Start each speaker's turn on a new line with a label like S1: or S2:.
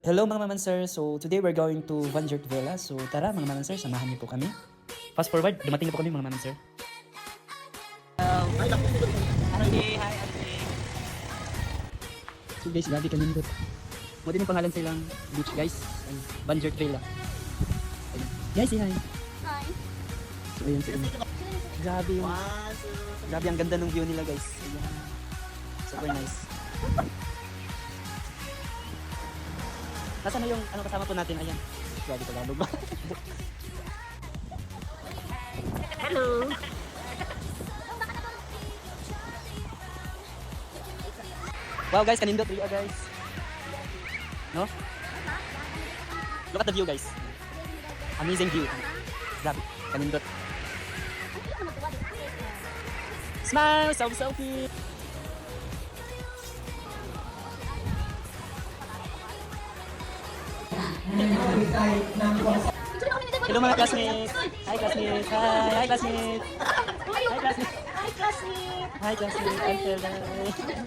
S1: Hello mga Maman Sir, so today we're going to Vanjert Villa. So tara mga Maman Sir, samahan niyo po kami. Fast forward, dumating na po kami mga Maman Sir.
S2: Hi, hi,
S1: So guys, grabe kanindot. Mo din yung pangalan silang beach guys. Ay, Vanjert Villa. Ayun. Guys, say hi.
S3: Hi.
S1: So ayun sila. Grabe yung, grabe ang ganda ng view nila guys. Ayun. Super nice. Nasaan na yung ano kasama po natin? Ayan. Grabe ka lalo ba?
S3: Hello.
S1: Wow guys, kanindot rin guys. No? Look at the view guys. Amazing view. Grabe, kanindot. Smile, selfie. Hello mga classmates. Hi classmates. Hi classmates. Hi classmates.
S3: Hi, classmate.
S1: Hi classmates. Hi classmates.